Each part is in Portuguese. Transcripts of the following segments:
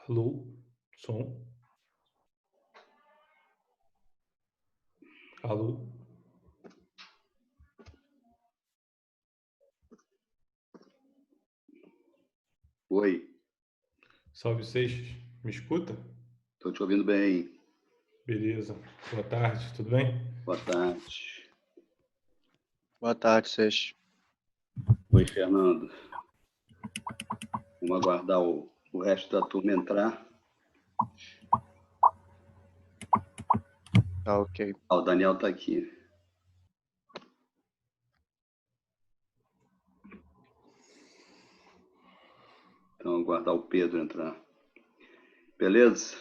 Alô, som. Alô. Oi, Salve Seixas, me escuta? estou te ouvindo bem. Beleza. Boa tarde, tudo bem? Boa tarde. Boa tarde, Seixas. Oi, Fernando. Vamos aguardar o resto da turma entrar. Tá ok. O Daniel está aqui. Então, aguardar o Pedro entrar. Beleza?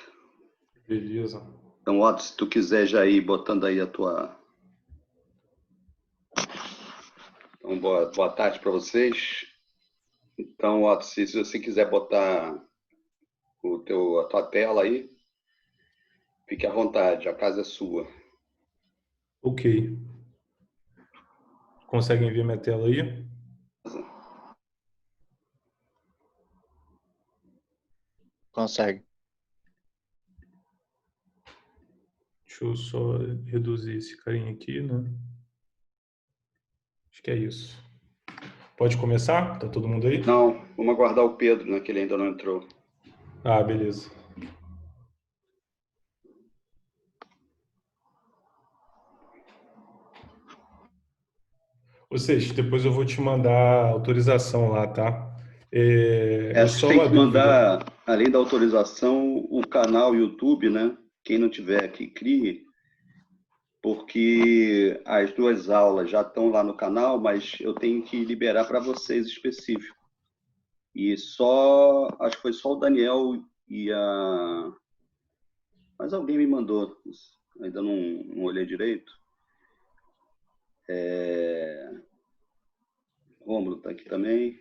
Beleza. Então, Otto, se tu quiser já ir botando aí a tua... Então, boa tarde para vocês. Então, Otto, se você quiser botar a tua tela aí, fique à vontade, a casa é sua. Ok. Conseguem ver minha tela aí? Consegue. Deixa eu só reduzir esse carinha aqui, né? Acho que é isso. Pode começar? Tá todo mundo aí? Não, vamos aguardar o Pedro, né, que ele ainda não entrou. Ah, beleza. Ou seja, depois eu vou te mandar a autorização lá, tá? Você Só tem uma que dúvida. mandar, além da autorização, o canal YouTube, né? Quem não tiver que crie, porque as duas aulas já estão lá no canal, mas eu tenho que liberar para vocês específico. E acho que foi só o Daniel e a... Mas alguém me mandou, ainda não olhei direito. Rômulo está aqui também.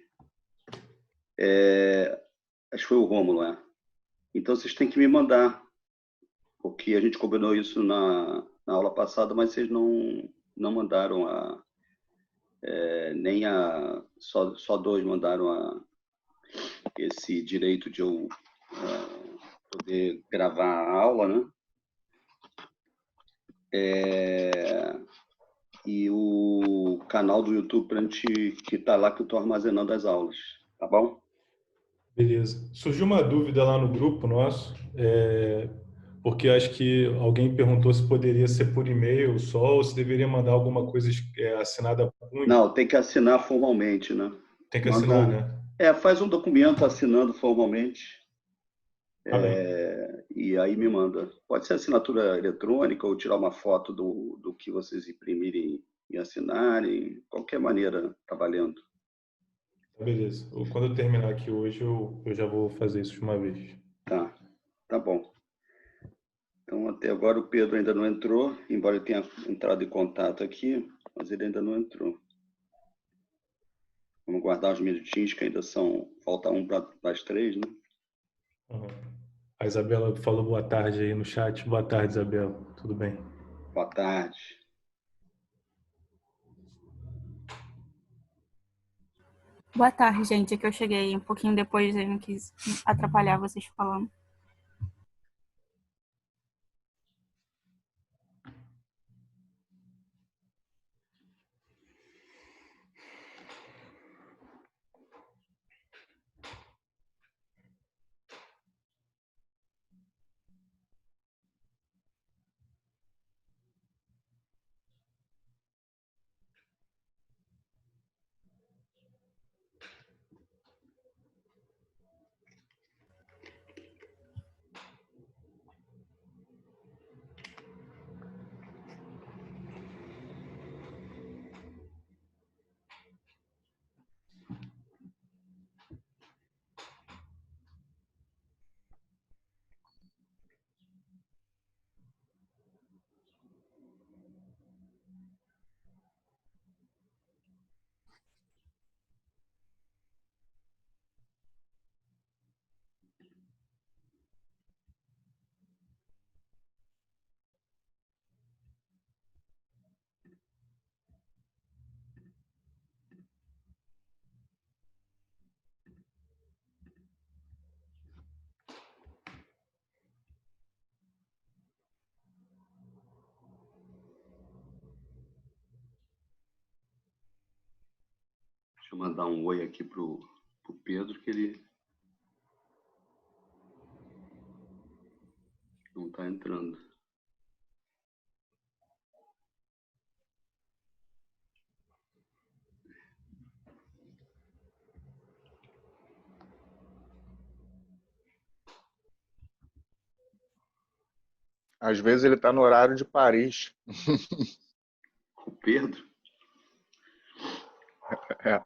Acho que foi o Rômulo, é. Então vocês têm que me mandar, porque a gente combinou isso na aula passada, mas vocês não mandaram nem só dois mandaram esse direito de eu poder gravar a aula, né? E o canal do YouTube para a gente, que está lá, que eu estou armazenando as aulas, tá bom? Beleza. Surgiu uma dúvida lá no grupo nosso, porque acho que alguém perguntou se poderia ser por e-mail só ou se deveria mandar alguma coisa assinada por punho. Não, tem que assinar formalmente, né? Tem que assinar, né? Faz um documento assinando formalmente. Tá bem. E aí me manda. Pode ser assinatura eletrônica ou tirar uma foto do que vocês imprimirem e assinarem, qualquer maneira, tá valendo. Tá, beleza. Quando eu terminar aqui hoje, eu já vou fazer isso de uma vez. Tá bom. Então, até agora o Pedro ainda não entrou, embora eu tenha entrado em contato aqui, mas ele ainda não entrou. Vamos guardar uns minutinhos, que ainda falta um para as 3, né? Uhum. A Isabela falou boa tarde aí no chat. Boa tarde, Isabela. Tudo bem? Boa tarde. Boa tarde, gente. É que eu cheguei um pouquinho depois, eu não quis atrapalhar vocês falando. Deixa eu mandar um oi aqui pro Pedro, que ele não está entrando. Às vezes ele está no horário de Paris. O Pedro? É.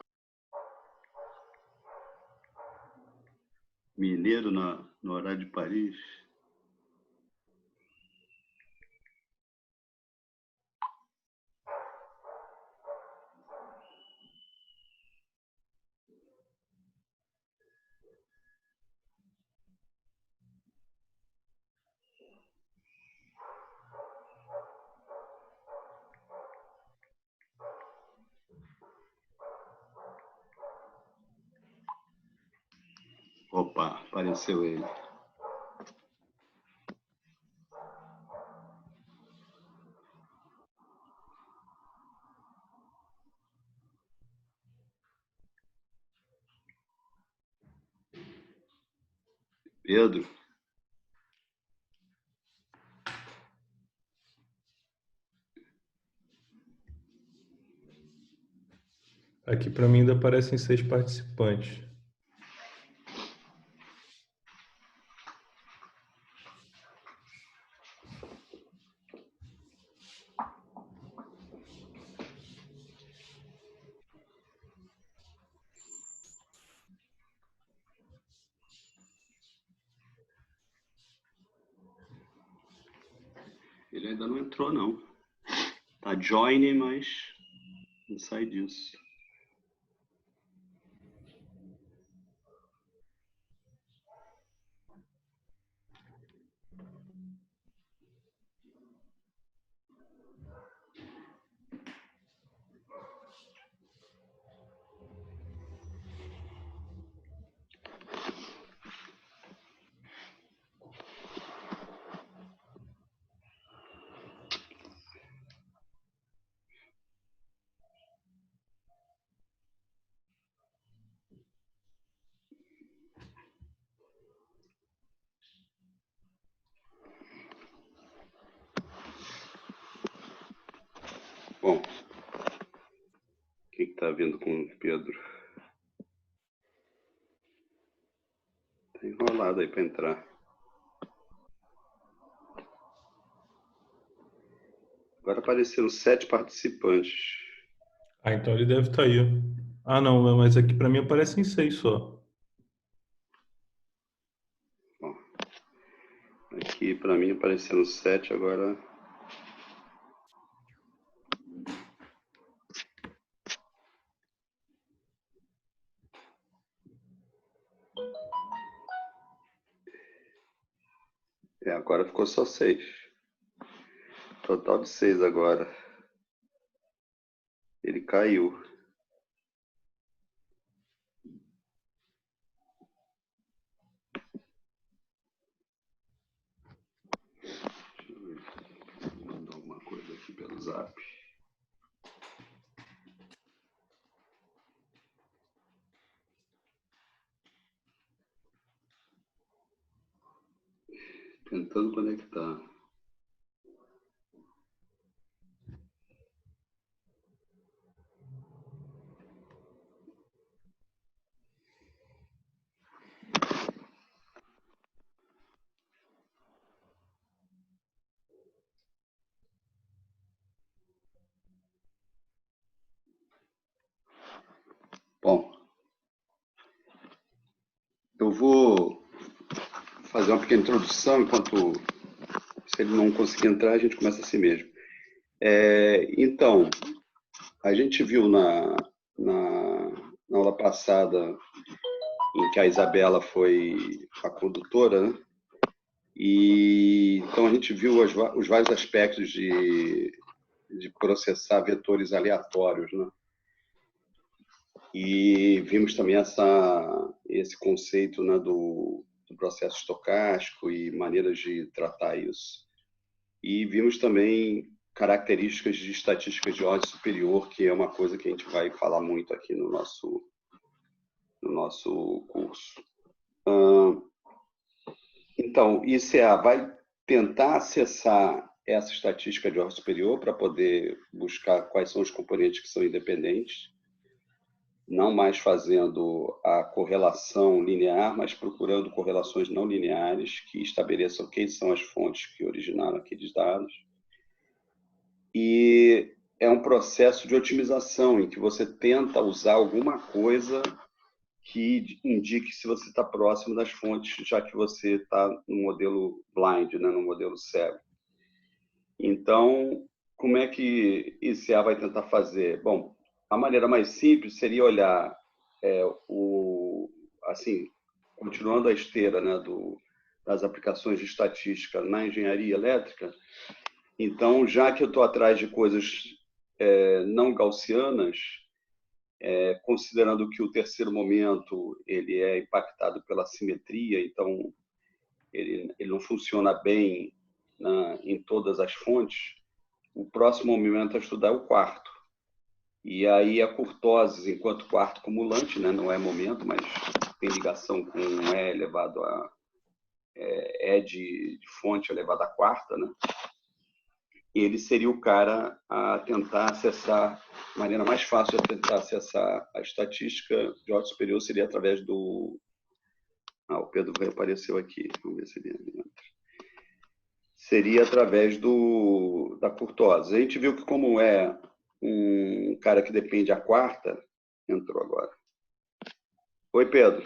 Mineiro no horário de Paris. Opa, apareceu ele. Pedro? Aqui para mim ainda aparecem 6 participantes. Ele ainda não entrou, não. Tá joining, mas não sai disso. Bom, o que está vindo com o Pedro? Tá enrolado aí para entrar. Agora apareceram 7 participantes. Ah, então ele deve estar aí. Ah, não, mas aqui para mim aparecem 6 só. Bom, aqui para mim apareceram 7, agora... agora ficou só 6. Total de 6 agora. Ele caiu. Deixa eu ver. Vou mandar alguma coisa aqui pelo Zap. Tentando conectar. Bom, eu vou fazer uma pequena introdução, enquanto, se ele não conseguir entrar, a gente começa assim mesmo. Então, a gente viu na aula passada, em que a Isabela foi a condutora, né? E então a gente viu os vários aspectos de processar vetores aleatórios, né? E vimos também esse conceito, né, do processo estocástico e maneiras de tratar isso. E vimos também características de estatística de ordem superior, que é uma coisa que a gente vai falar muito aqui no nosso curso. Então, ICA vai tentar acessar essa estatística de ordem superior para poder buscar quais são os componentes que são independentes, não mais fazendo a correlação linear, mas procurando correlações não lineares que estabeleçam quem são as fontes que originaram aqueles dados. E é um processo de otimização em que você tenta usar alguma coisa que indique se você está próximo das fontes, já que você está no modelo blind, né, no modelo cego. Então, como é que ICA vai tentar fazer? Bom, a maneira mais simples seria olhar, assim, continuando a esteira, né, das aplicações de estatística na engenharia elétrica. Então, já que eu estou atrás de coisas não gaussianas, considerando que o terceiro momento ele é impactado pela simetria, então ele não funciona bem em todas as fontes, o próximo momento a estudar é o quarto. E aí a kurtose, enquanto quarto cumulante, né, não é momento, mas tem ligação com E elevado a E de fonte elevado à quarta, né? Ele seria o cara a tentar acessar, a maneira mais fácil de tentar acessar a estatística de ordem superior seria através do... o Pedro apareceu aqui, vamos ver se ele entra. Seria através da kurtose. A gente viu que como é um cara que depende a quarta, entrou agora. Oi, Pedro.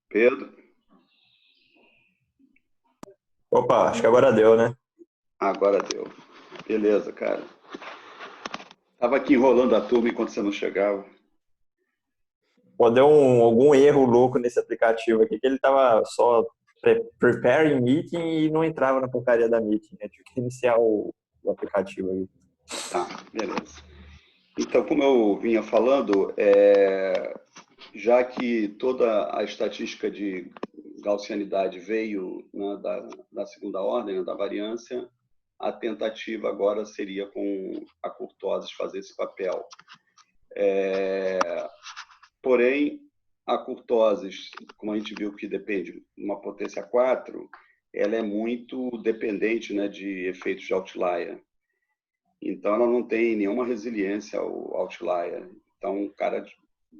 Pedro? Opa, acho que agora deu, né? Agora deu. Beleza, cara. Tava aqui enrolando a turma enquanto você não chegava. Pô, deu algum erro louco nesse aplicativo aqui, que ele tava só preparing meeting e não entrava na porcaria da meeting, né? Tive que iniciar o aplicativo aí. Tá, beleza. Então, como eu vinha falando, já que toda a estatística de gaussianidade veio, né, da segunda ordem, né, da variância, a tentativa agora seria com a kurtose fazer esse papel. Porém, a kurtose, como a gente viu que depende de uma potência 4, ela é muito dependente, né, de efeitos de outlier. Então, ela não tem nenhuma resiliência ao outlier. Então,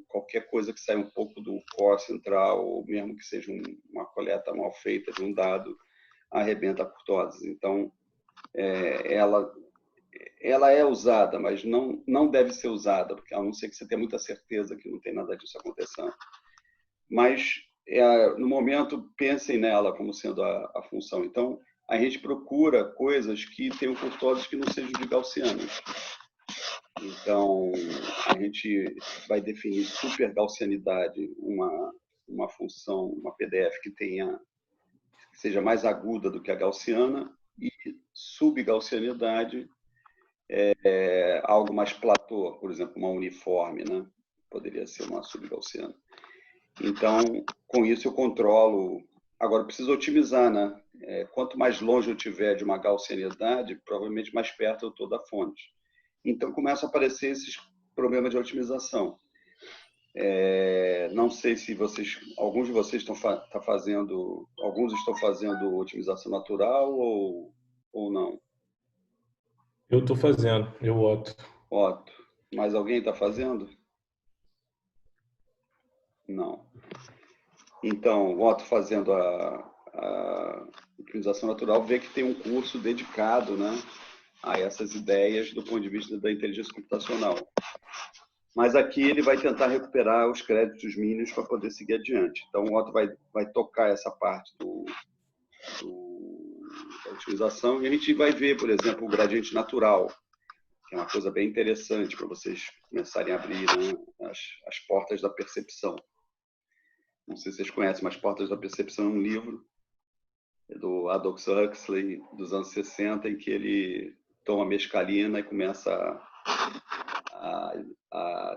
qualquer coisa que saia um pouco do core central, ou mesmo que seja uma coleta mal feita de um dado, arrebenta a kurtose. Então, ela é usada, mas não deve ser usada, porque a não ser que você tenha muita certeza que não tem nada disso acontecendo. Mas, no momento, pensem nela como sendo a função. Então, a gente procura coisas que tenham kurtoses que não sejam de gaussianas. Então, a gente vai definir supergaussianidade, uma função, uma PDF que seja mais aguda do que a gaussiana, e subgaussianidade algo mais platô, por exemplo, uma uniforme, né? Poderia ser uma subgaussiana. Então, com isso eu controlo. Agora, eu preciso otimizar, né? Quanto mais longe eu tiver de uma gaussianidade, provavelmente mais perto eu estou da fonte. Então, começam a aparecer esses problemas de otimização. Não sei se alguns de vocês estão fazendo otimização natural ou não. Eu estou fazendo, eu Otto. Otto. Mas alguém está fazendo? Não. Então, o Otto fazendo a otimização natural, vê que tem um curso dedicado, né, a essas ideias do ponto de vista da inteligência computacional. Mas aqui ele vai tentar recuperar os créditos mínimos para poder seguir adiante. Então, o Otto vai tocar essa parte da otimização e a gente vai ver, por exemplo, o gradiente natural, que é uma coisa bem interessante para vocês começarem a abrir, né, as portas da percepção. Não sei se vocês conhecem, mas Portas da Percepção é um livro do Aldous Huxley, dos anos 60, em que ele toma mescalina e começa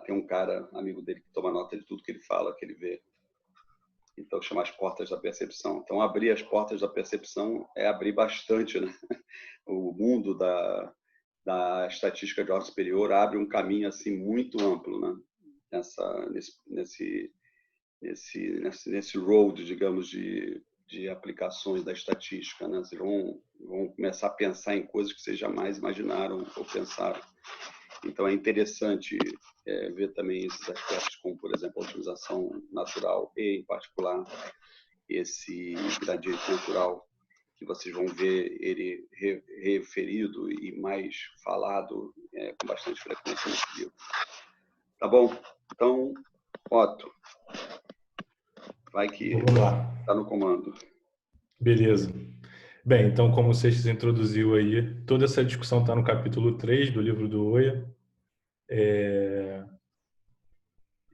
tem um cara, amigo dele, que toma nota de tudo que ele fala, que ele vê. Então, chama as portas da percepção. Então, abrir as portas da percepção é abrir bastante, né? O mundo da estatística de ordem superior abre um caminho assim muito amplo, né? Nesse road, digamos, de aplicações da estatística, né? Vocês vão começar a pensar em coisas que vocês jamais imaginaram ou pensaram. Então, é interessante ver também esses aspectos, como, por exemplo, a otimização natural e, em particular, esse gradiente natural, que vocês vão ver ele referido e mais falado com bastante frequência nesse livro. Tá bom? Então, Otto, vai que Vamos lá. está no comando. Beleza. Bem, então, como o Seixas introduziu aí, toda essa discussão está no capítulo 3 do livro do Oya.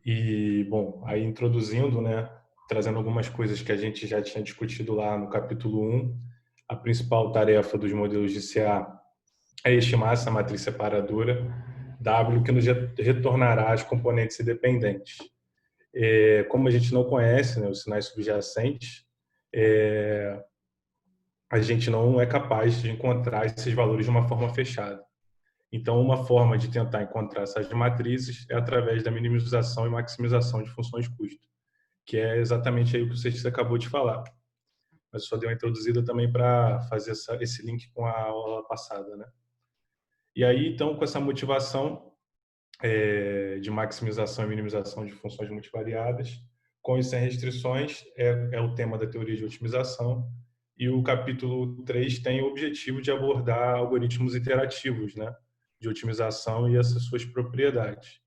E, bom, aí introduzindo, né, trazendo algumas coisas que a gente já tinha discutido lá no capítulo 1, a principal tarefa dos modelos de CA é estimar essa matriz separadora W, que nos retornará as componentes independentes. Como a gente não conhece, né, os sinais subjacentes, a gente não é capaz de encontrar esses valores de uma forma fechada. Então, uma forma de tentar encontrar essas matrizes é através da minimização e maximização de funções custo, que é exatamente aí o que o Seixas acabou de falar. Mas só deu uma introduzida também para fazer esse link com a aula passada, né? E aí, então, com essa motivação de maximização e minimização de funções multivariadas, com e sem restrições, é o tema da teoria de otimização, e o capítulo 3 tem o objetivo de abordar algoritmos iterativos, né, de otimização e essas suas propriedades.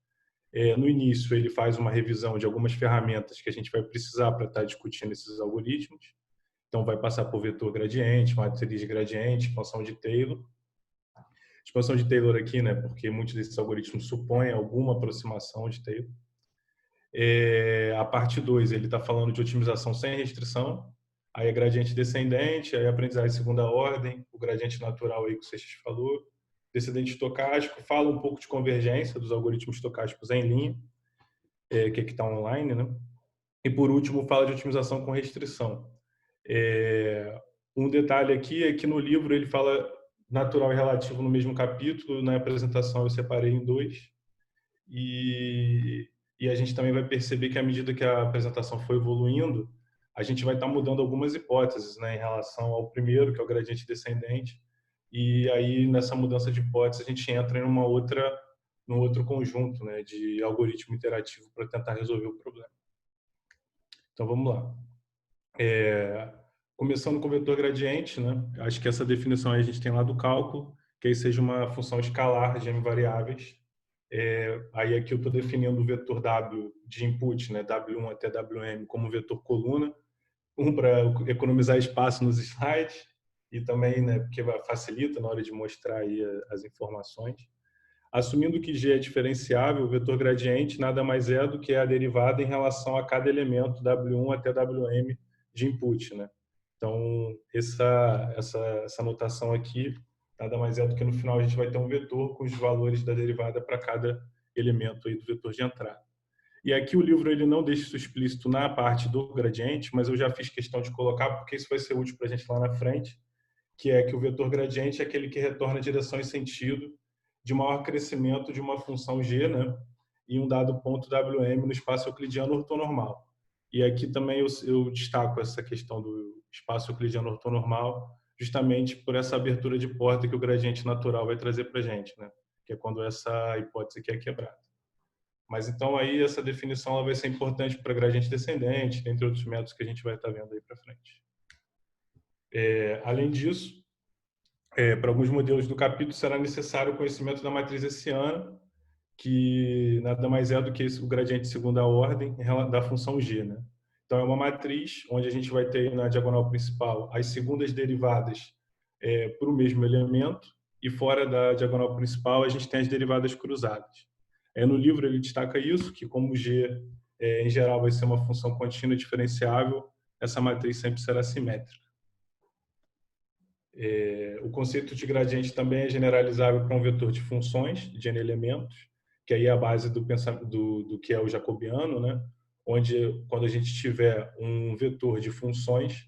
No início, ele faz uma revisão de algumas ferramentas que a gente vai precisar para estar discutindo esses algoritmos. Então, vai passar por vetor gradiente, matriz de gradiente, expansão de Taylor. Expansão de Taylor aqui, né, porque muitos desses algoritmos supõem alguma aproximação de Taylor. A parte 2, ele está falando de otimização sem restrição. Aí é gradiente descendente, aí aprendizagem de segunda ordem, o gradiente natural aí que o Seixas falou, descendente estocástico, fala um pouco de convergência dos algoritmos estocásticos em linha, que aqui está online, né? E por último, fala de otimização com restrição. Um detalhe aqui é que no livro ele fala natural e relativo no mesmo capítulo, na apresentação eu separei em 2, e a gente também vai perceber que à medida que a apresentação foi evoluindo, a gente vai estar mudando algumas hipóteses, né, em relação ao primeiro, que é o gradiente descendente, e aí nessa mudança de hipótese a gente entra em num outro conjunto, né, de algoritmo interativo para tentar resolver o problema. Então vamos lá. Começando com o vetor gradiente, né, acho que essa definição aí a gente tem lá do cálculo, que aí seja uma função escalar de m variáveis. Aí aqui eu estou definindo o vetor W de input, né, W1 até WM, como vetor coluna, para economizar espaço nos slides e também, né, porque facilita na hora de mostrar aí as informações. Assumindo que G é diferenciável, o vetor gradiente nada mais é do que a derivada em relação a cada elemento W1 até WM de input, né? Então, essa notação aqui nada mais é do que no final a gente vai ter um vetor com os valores da derivada para cada elemento aí do vetor de entrada. E aqui o livro ele não deixa isso explícito na parte do gradiente, mas eu já fiz questão de colocar porque isso vai ser útil para a gente lá na frente, que é que o vetor gradiente é aquele que retorna direção e sentido de maior crescimento de uma função g, né, em um dado ponto WM no espaço euclidiano ortonormal. E aqui também eu destaco essa questão do espaço euclidiano ortonormal, justamente por essa abertura de porta que o gradiente natural vai trazer para a gente, né, que é quando essa hipótese aqui é quebrada. Mas então aí essa definição ela vai ser importante para gradiente descendente, entre outros métodos que a gente vai estar vendo aí para frente. Além disso, para alguns modelos do capítulo será necessário o conhecimento da matriz hessiana, que nada mais é do que o gradiente de segunda ordem da função g, né? Então é uma matriz onde a gente vai ter na diagonal principal as segundas derivadas para o mesmo elemento e fora da diagonal principal a gente tem as derivadas cruzadas. No livro ele destaca isso, que como G em geral vai ser uma função contínua diferenciável, essa matriz sempre será simétrica. O conceito de gradiente também é generalizável para um vetor de funções de n elementos, que aí é a base do que é o jacobiano, né? onde, quando a gente tiver um vetor de funções,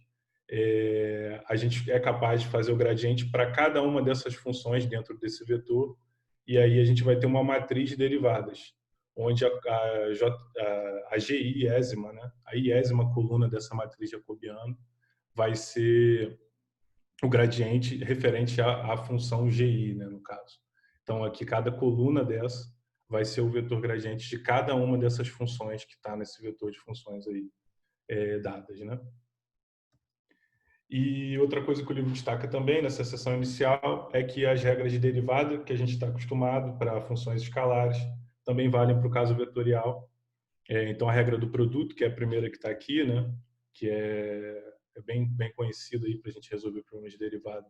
a gente é capaz de fazer o gradiente para cada uma dessas funções dentro desse vetor, e aí a gente vai ter uma matriz de derivadas, onde a GI iésima, né, a iésima coluna dessa matriz jacobiana, vai ser o gradiente referente à função GI, né, no caso. Então, aqui, cada coluna dessa vai ser o vetor gradiente de cada uma dessas funções que está nesse vetor de funções aí dadas, né? E outra coisa que o livro destaca também nessa seção inicial é que as regras de derivada que a gente está acostumado para funções escalares também valem para o caso vetorial. Então, a regra do produto, que é a primeira que está aqui, né, que é bem conhecida para a gente resolver problemas de derivada,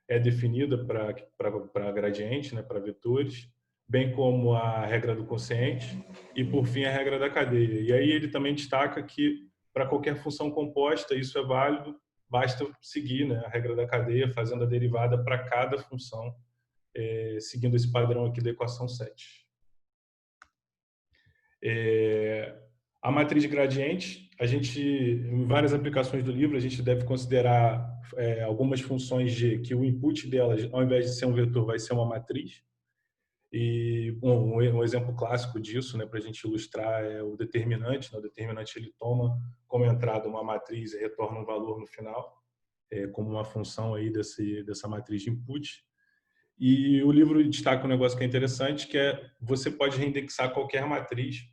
é definida para gradiente, né, para vetores, bem como a regra do quociente e, por fim, a regra da cadeia. E aí ele também destaca que, para qualquer função composta, isso é válido, basta seguir, né, a regra da cadeia, fazendo a derivada para cada função, seguindo esse padrão aqui da equação 7. A matriz de gradiente, em várias aplicações do livro, a gente deve considerar algumas funções G, que o input delas, ao invés de ser um vetor, vai ser uma matriz. E um exemplo clássico disso, né, para a gente ilustrar, é o determinante. Né? O determinante ele toma como entrada uma matriz e retorna um valor no final, como uma função aí dessa matriz de input. E o livro destaca um negócio que é interessante, que você pode reindexar qualquer matriz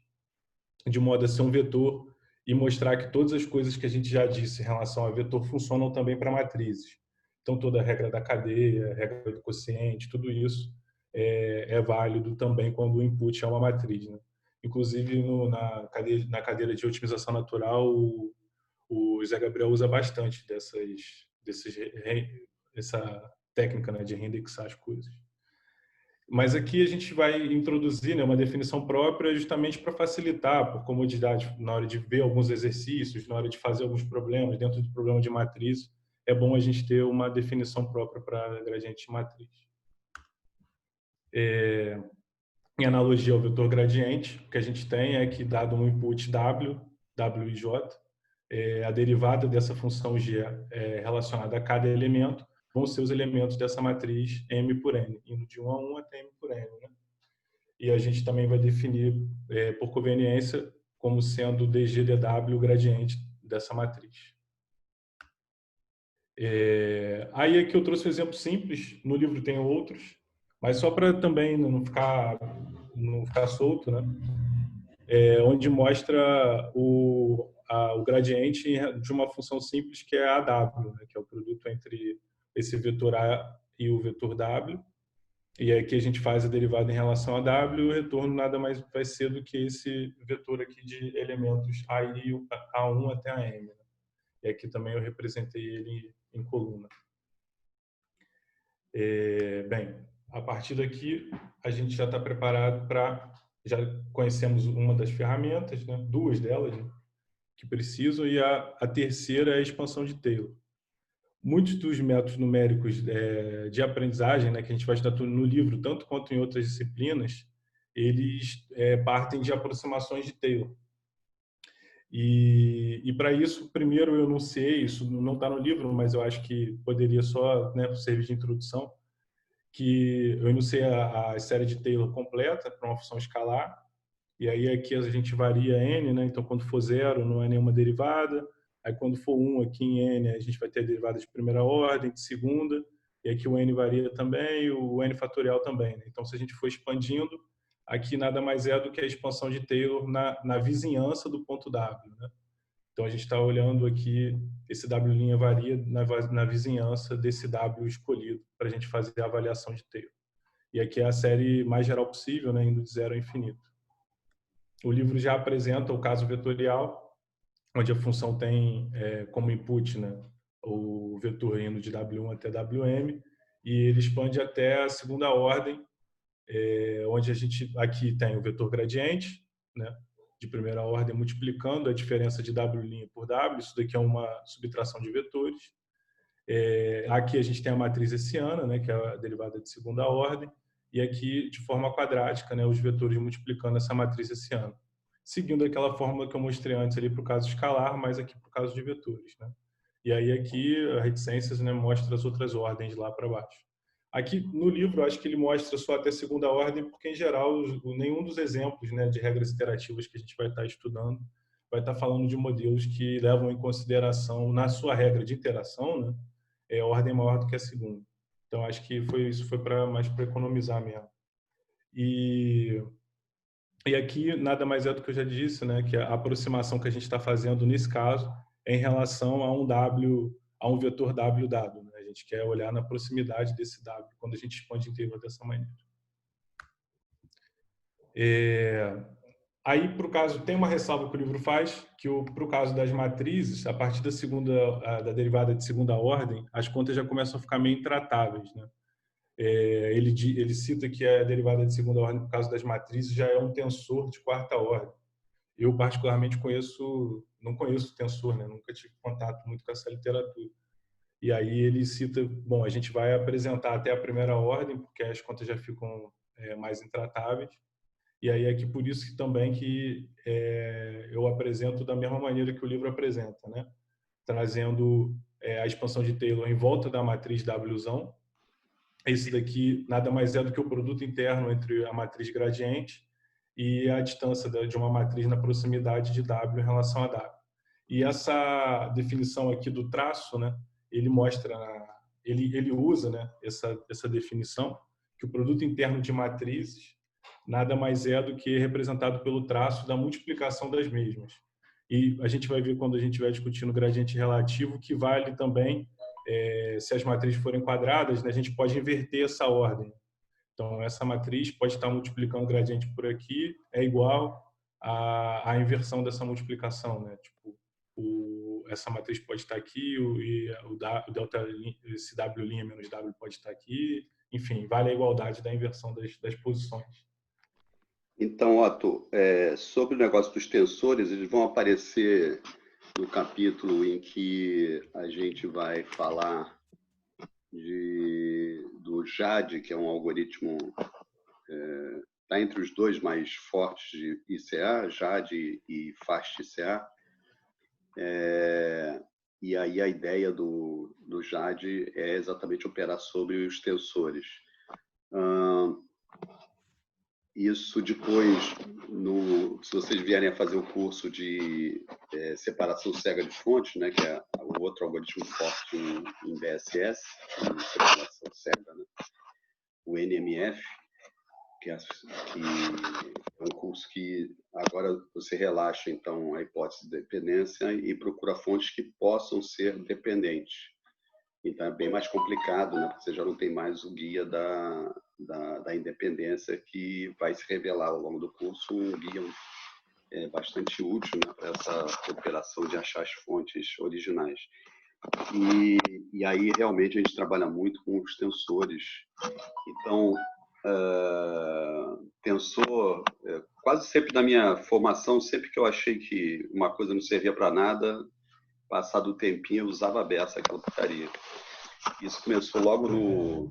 de modo a ser um vetor e mostrar que todas as coisas que a gente já disse em relação a vetor funcionam também para matrizes. Então, toda a regra da cadeia, a regra do quociente, tudo isso é válido também quando o input é uma matriz. Né? Inclusive, na cadeira de otimização natural, o Zé Gabriel usa bastante essa técnica, né, de reindexar as coisas. Mas aqui a gente vai introduzir, né, uma definição própria justamente para facilitar, por comodidade, na hora de ver alguns exercícios, na hora de fazer alguns problemas, dentro do problema de matriz, é bom a gente ter uma definição própria para gradiente de matriz. Em analogia ao vetor gradiente, o que a gente tem é que, dado um input W e J, a derivada dessa função G relacionada a cada elemento vão ser os elementos dessa matriz M por N, indo de 1 a 1 até M por N. Né? E a gente também vai definir, por conveniência, como sendo DGDW o gradiente dessa matriz. Aí aqui eu trouxe um exemplo simples, no livro tem outros, mas só para também não ficar solto, né? Onde mostra o gradiente de uma função simples que é a W, né? Que é o produto entre esse vetor A e o vetor W. E aqui a gente faz a derivada em relação a W, e o retorno nada mais vai ser do que esse vetor aqui de elementos A1 até a M. Né? E aqui também eu representei ele em coluna. Bem, a partir daqui a gente já está preparado já conhecemos uma das ferramentas, né? Duas delas, né? Que precisam, e a terceira é a expansão de Taylor. Muitos dos métodos numéricos de aprendizagem, né, que a gente vai estudar no livro, tanto quanto em outras disciplinas, eles partem de aproximações de Taylor. E para isso, primeiro eu enunciei, isso não está no livro, mas eu acho que poderia só, né, servir de introdução, que eu enunciei a série de Taylor completa para uma função escalar, e aí aqui a gente varia n, né? Então, quando for 0, não é nenhuma derivada. Aí, quando for 1, aqui em n, a gente vai ter derivada de primeira ordem, de segunda, e aqui o n varia também, o n fatorial também. Né? Então, se a gente for expandindo, aqui nada mais é do que a expansão de Taylor na vizinhança do ponto W. Né? Então, a gente está olhando aqui, esse W' varia na vizinhança desse W escolhido, para a gente fazer a avaliação de Taylor. E aqui é a série mais geral possível, né? Indo de 0 a infinito. O livro já apresenta o caso vetorial, onde a função tem como input, né, o vetor indo de W1 até Wm, e ele expande até a segunda ordem, onde a gente aqui tem o vetor gradiente, né, de primeira ordem, multiplicando a diferença de W' por W. Isso daqui é uma subtração de vetores. Aqui a gente tem a matriz hessiana, né, que é a derivada de segunda ordem, e aqui, de forma quadrática, né, os vetores multiplicando essa matriz hessiana. seguindo aquela fórmula que eu mostrei antes ali para o caso escalar, mas aqui para o caso de vetores, né? E aí aqui a reticências, né, mostra as outras ordens lá para baixo. Aqui no livro, eu acho que ele mostra só até segunda ordem, porque em geral nenhum dos exemplos, né, de regras iterativas que a gente vai estar estudando vai estar falando de modelos que levam em consideração, na sua regra de interação, né, ordem maior do que a segunda. Então acho que isso foi mais para economizar mesmo. E aqui nada mais é do que eu já disse, né, que a aproximação que a gente está fazendo nesse caso é em relação a um vetor W dado, né? A gente quer olhar na proximidade desse W quando a gente expande integral dessa maneira. Aí, para o caso, tem uma ressalva que o livro faz, que para o caso das matrizes, a partir da derivada de segunda ordem, as contas já começam a ficar meio intratáveis, né? Ele cita que a derivada de segunda ordem, por causa das matrizes, já é um tensor de quarta ordem. Eu, particularmente, não conheço tensor, né? Nunca tive contato muito com essa literatura. E aí ele cita, bom, a gente vai apresentar até a primeira ordem, porque as contas já ficam mais intratáveis. E aí é que por isso que também que eu apresento da mesma maneira que o livro apresenta, né? Trazendo a expansão de Taylor em volta da matriz Wzão. Esse daqui nada mais é do que o produto interno entre a matriz gradiente e a distância de uma matriz na proximidade de W em relação a W. E essa definição aqui do traço, né, ele usa, né, essa definição, que o produto interno de matrizes nada mais é do que representado pelo traço da multiplicação das mesmas. E a gente vai ver quando a gente estiver discutindo gradiente relativo que vale também, se as matrizes forem quadradas, né, a gente pode inverter essa ordem. Então, essa matriz pode estar multiplicando o gradiente por aqui, é igual à inversão dessa multiplicação, né? Tipo, essa matriz pode estar aqui e o delta, esse W' menos W pode estar aqui. Enfim, vale a igualdade da inversão das posições. Então, Otto, sobre o negócio dos tensores, eles vão aparecer no capítulo em que a gente vai falar do JAD, que é um algoritmo, está entre os dois mais fortes de ICA, JAD e FAST-ICA. E aí a ideia do JAD é exatamente operar sobre os tensores. Isso depois, se vocês vierem a fazer o curso de separação cega de fontes, né, que é o outro algoritmo forte em BSS, em separação cega, né, o NMF, que é um curso que agora você relaxa então a hipótese de dependência e procura fontes que possam ser dependentes. Então é bem mais complicado, né, porque você já não tem mais o guia da independência, que vai se revelar ao longo do curso um guia bastante útil, né, para essa operação de achar as fontes originais. E aí realmente a gente trabalha muito com os tensores. Então, tensor, quase sempre na minha formação, sempre que eu achei que uma coisa não servia para nada, passado o tempinho eu usava a beça, aquela porcaria. Isso começou logo no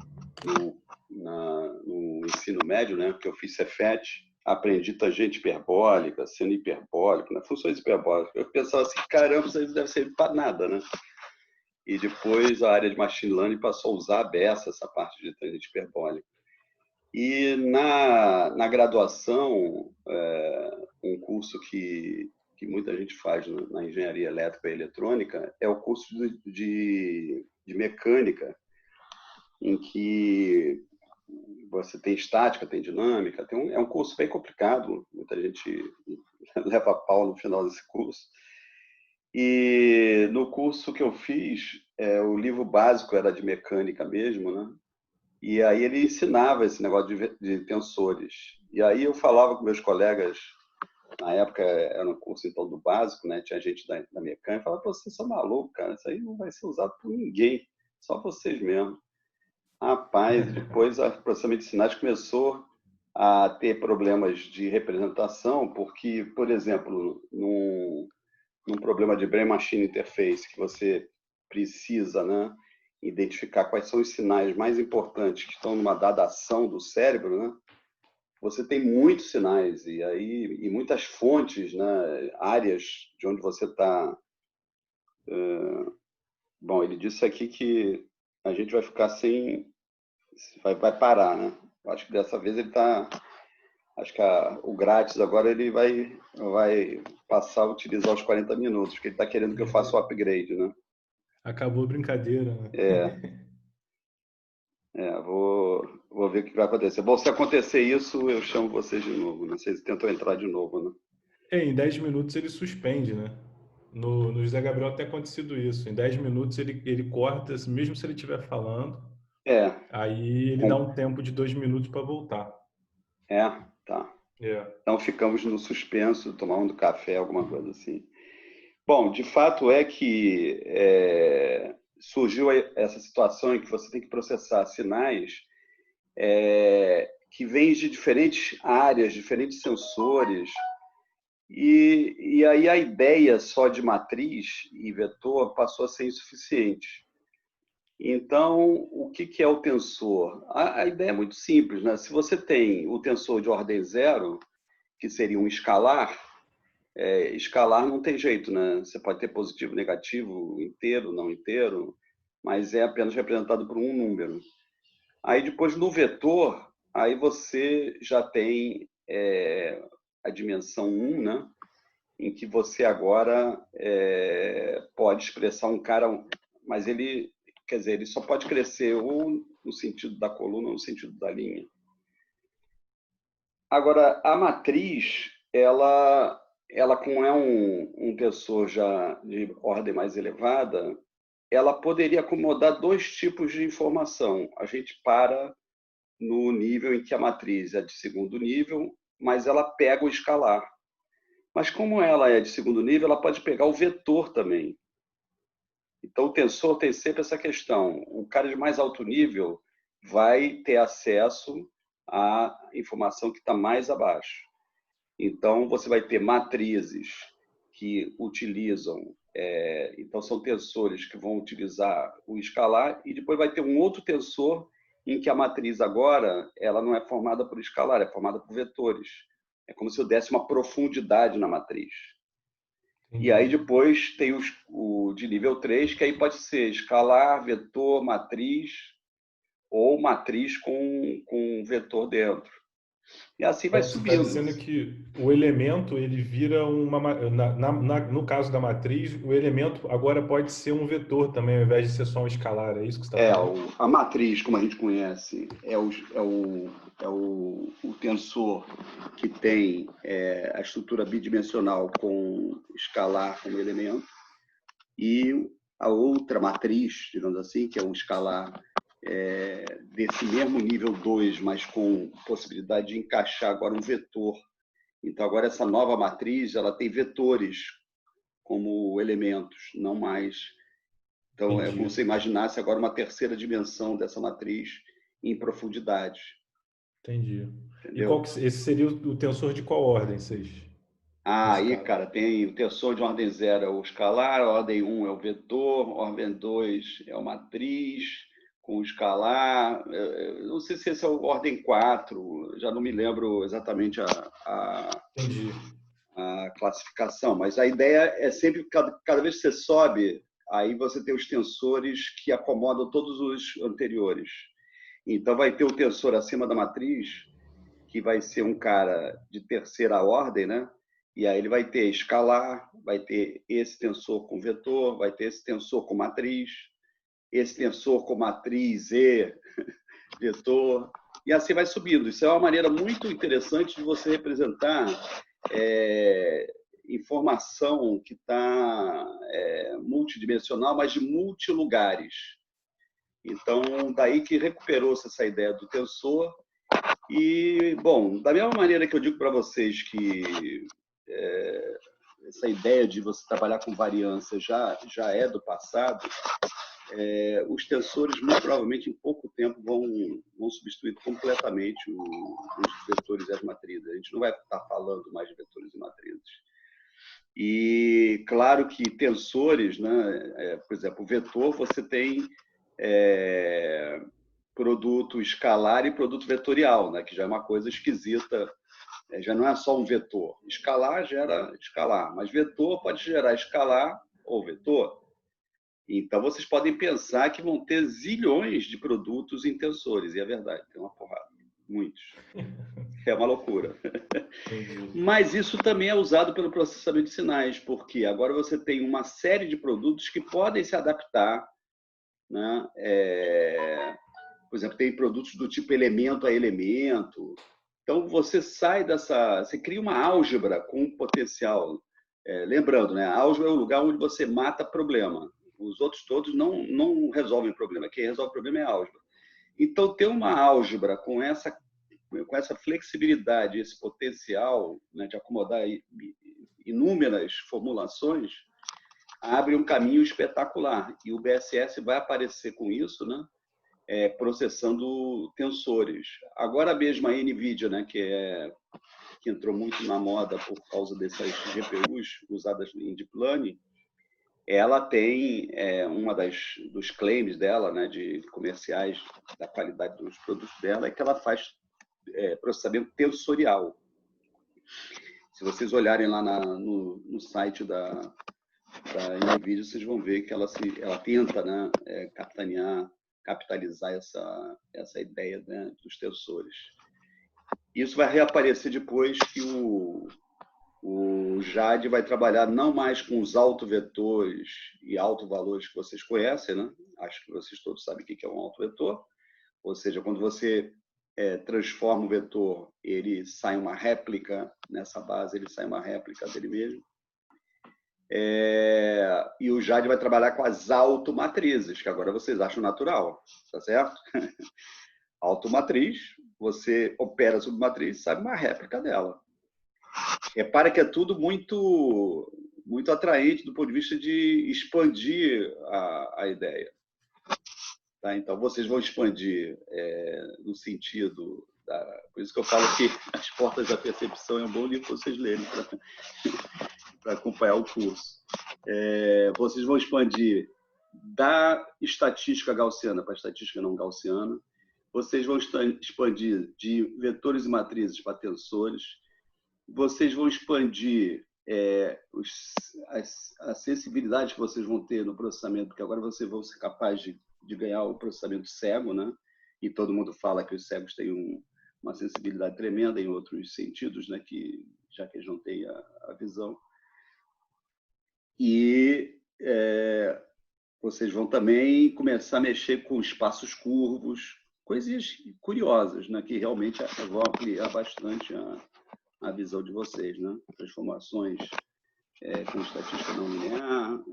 ensino médio, né, que eu fiz Cefet, aprendi tangente hiperbólica, seno hiperbólico, né, funções hiperbólicas. Eu pensava assim, caramba, isso aí não deve servir para nada, né? E depois a área de machine learning passou a usar a beça, essa parte de tangente hiperbólica. E na graduação, um curso que muita gente faz na engenharia elétrica e eletrônica é o curso de mecânica, em que você tem estática, tem dinâmica, é um curso bem complicado, muita gente leva pau no final desse curso. E no curso que eu fiz, o livro básico era de mecânica mesmo, né? E aí ele ensinava esse negócio de tensores. E aí eu falava com meus colegas, na época era um curso então do básico, né? Tinha gente da mecânica, falava, vocês são malucos, cara, isso aí não vai ser usado por ninguém, só vocês mesmo. Rapaz, depois a processamento de sinais começou a ter problemas de representação, porque, por exemplo, num problema de Brain-Machine Interface, que você precisa, né, identificar quais são os sinais mais importantes que estão numa dada ação do cérebro, né? você tem muitos sinais e muitas fontes, né, áreas de onde você está. Bom, ele disse aqui que a gente vai ficar sem, vai parar, né? Eu acho que dessa vez ele está, acho que o grátis agora ele vai passar a utilizar os 40 minutos, porque ele está querendo que eu faça o upgrade, né? Acabou a brincadeira, né? Vou ver o que vai acontecer. Bom, se acontecer isso, eu chamo vocês de novo, né? Vocês tentam entrar de novo, né? Em 10 minutos ele suspende, né? No José Gabriel tem acontecido isso. Em 10 minutos ele corta, mesmo se ele estiver falando. É, Aí ele dá um tempo de 2 minutos para voltar. tá. É. Então ficamos no suspenso, tomando café, alguma coisa assim. Bom, de fato é que surgiu essa situação em que você tem que processar sinais que vêm de diferentes áreas, diferentes sensores, e aí a ideia só de matriz e vetor passou a ser insuficiente. Então, o que é o tensor? A ideia é muito simples, né? Se você tem o tensor de ordem zero, que seria um escalar, escalar não tem jeito, né? Você pode ter positivo, negativo, inteiro, não inteiro, mas é apenas representado por um número. Aí depois no vetor, aí você já tem a dimensão 1, né? Em que você agora pode expressar um cara, mas ele, quer dizer, ele só pode crescer ou no sentido da coluna ou no sentido da linha. Agora, a matriz, ela como é um tensor já de ordem mais elevada, ela poderia acomodar dois tipos de informação. A gente para no nível em que a matriz é de segundo nível, mas ela pega o escalar. Mas como ela é de segundo nível, ela pode pegar o vetor também. Então, o tensor tem sempre essa questão. O cara de mais alto nível vai ter acesso à informação que está mais abaixo. Então, você vai ter matrizes que utilizam, então são tensores que vão utilizar o escalar, e depois vai ter um outro tensor em que a matriz agora ela não é formada por escalar, é formada por vetores. É como se eu desse uma profundidade na matriz. E aí depois tem o de nível 3, que aí pode ser escalar, vetor, matriz, ou matriz com vetor dentro. E assim vai Você está subindo. dizendo que o elemento ele vira no caso da matriz, o elemento agora pode ser um vetor também, ao invés de ser só um escalar. É isso que você está falando? A matriz, como a gente conhece, é o tensor que tem a estrutura bidimensional com escalar como elemento, e a outra matriz, digamos assim, que é um escalar desse mesmo nível 2, mas com possibilidade de encaixar agora um vetor. Então, agora essa nova matriz ela tem vetores como elementos, não mais. Então, é como se você imaginasse agora uma terceira dimensão dessa matriz em profundidade. Entendi. Entendeu? E esse seria o tensor de qual ordem, vocês? Aí, cara, tem o tensor de ordem 0 é o escalar, a ordem 1 é o vetor, a ordem 2 é a matriz, com o escalar. Eu não sei se esse é o ordem 4, já não me lembro exatamente Entendi. a classificação, mas a ideia é sempre, cada vez que você sobe, aí você tem os tensores que acomodam todos os anteriores. Então, vai ter o tensor acima da matriz, que vai ser um cara de terceira ordem, né? E aí ele vai ter escalar, vai ter esse tensor com vetor, vai ter esse tensor com matriz, esse tensor com matriz e vetor, e assim vai subindo. Isso é uma maneira muito interessante de você representar informação que está multidimensional, mas de multilugares. Então, daí que recuperou-se essa ideia do tensor. E, bom, da mesma maneira que eu digo para vocês que essa ideia de você trabalhar com variância já é do passado, os tensores, muito provavelmente, em pouco tempo, vão substituir completamente os vetores e as matrizes. A gente não vai estar falando mais de vetores e matrizes. E, claro que tensores, né, por exemplo, o vetor, você tem produto escalar e produto vetorial, né? Que já é uma coisa esquisita, já não é só um vetor. Escalar gera escalar, mas vetor pode gerar escalar ou vetor. Então, vocês podem pensar que vão ter zilhões de produtos em tensores, e é verdade, tem uma porrada, muitos. É uma loucura. Entendi. Mas isso também é usado pelo processamento de sinais, porque agora você tem uma série de produtos que podem se adaptar, né? Por exemplo, tem produtos do tipo elemento a elemento. Então, você sai dessa... Você cria uma álgebra com potencial. Lembrando, né? A álgebra é o lugar onde você mata problema. Os outros todos não resolvem problema. Quem resolve o problema é a álgebra. Então, ter uma álgebra com essa flexibilidade, esse potencial, né, de acomodar inúmeras formulações, abre um caminho espetacular. E o BSS vai aparecer com isso, né, processando tensores. Agora mesmo a NVIDIA, né, que entrou muito na moda por causa dessas GPUs usadas em Deep Learning, ela tem dos claims dela, né, de comerciais, da qualidade dos produtos dela, é que ela faz processamento tensorial. Se vocês olharem lá no site da NVIDIA, vocês vão ver que ela tenta, né, capitalizar essa ideia, né, dos tensores. Isso vai reaparecer depois que o JAD vai trabalhar não mais com os autovetores e autovalores que vocês conhecem, né? Acho que vocês todos sabem o que é um autovetor. Ou seja, quando você transforma o vetor, ele sai uma réplica, nessa base ele sai uma réplica dele mesmo. E o JAD vai trabalhar com as automatrizes, que agora vocês acham natural, tá certo? Automatriz, você opera sobre matriz, sai uma réplica dela. Repara que é tudo muito, muito atraente do ponto de vista de expandir a ideia. Tá? Então, vocês vão expandir no sentido... Por isso que eu falo que As Portas da Percepção é um bom livro para vocês lerem, para acompanhar o curso. Vocês vão expandir da estatística gaussiana para a estatística não gaussiana. Vocês vão expandir de vetores e matrizes para tensores. Vocês vão expandir a sensibilidade que vocês vão ter no processamento, porque agora vocês vão ser capazes de ganhar o processamento cego, né? E todo mundo fala que os cegos têm uma sensibilidade tremenda em outros sentidos, né? Já que eles não têm a visão. E vocês vão também começar a mexer com espaços curvos, coisas curiosas, né? Que realmente vão ampliar bastante a visão de vocês, né? Transformações com estatística não linear.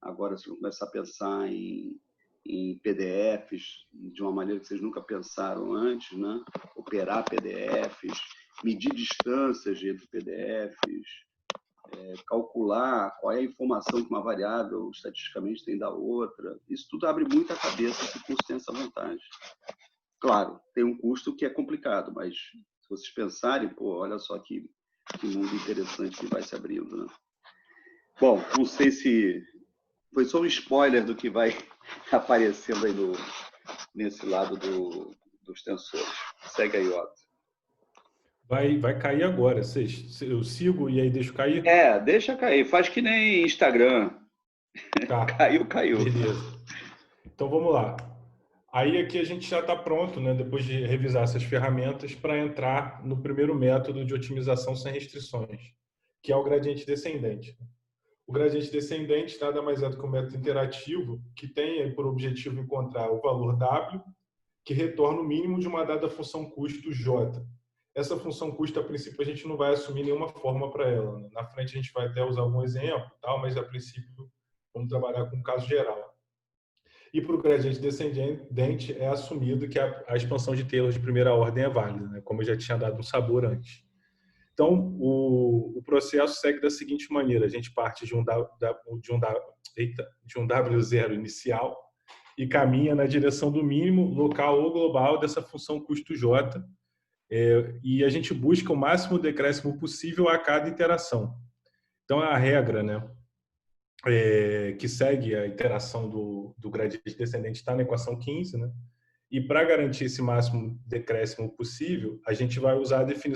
Agora vocês vão começar a pensar em PDFs de uma maneira que vocês nunca pensaram antes, né? Operar PDFs, medir distâncias entre PDFs, calcular qual é a informação que uma variável estatisticamente tem da outra. Isso tudo abre muita cabeça, esse curso tem essa vantagem. Claro, tem um custo que é complicado, mas se vocês pensarem, pô, olha só que mundo interessante que vai se abrindo, né? Bom, não sei se foi só um spoiler do que vai aparecendo aí nesse lado dos tensores. Segue aí, Otto. Vai cair agora. Eu sigo e aí deixo cair? Deixa cair. Faz que nem Instagram. Tá. Caiu. Beleza. Então vamos lá. Aí aqui a gente já está pronto, né, depois de revisar essas ferramentas, para entrar no primeiro método de otimização sem restrições, que é o gradiente descendente. O gradiente descendente nada mais é do que um método interativo que tem por objetivo encontrar o valor W, que retorna o mínimo de uma dada função custo J. Essa função custo, a princípio, a gente não vai assumir nenhuma forma para ela, né? Na frente a gente vai até usar algum exemplo, mas a princípio vamos trabalhar com um caso geral. E para o gradiente descendente é assumido que a expansão de Taylor de primeira ordem é válida, né? Como eu já tinha dado um sabor antes. Então, o processo segue da seguinte maneira. A gente parte de um W0 inicial e caminha na direção do mínimo local ou global dessa função custo J. E a gente busca o máximo decréscimo possível a cada iteração. Então, a regra, né, que segue a iteração do gradiente descendente está na equação 15, né? E para garantir esse máximo decréscimo possível, a gente vai usar a definição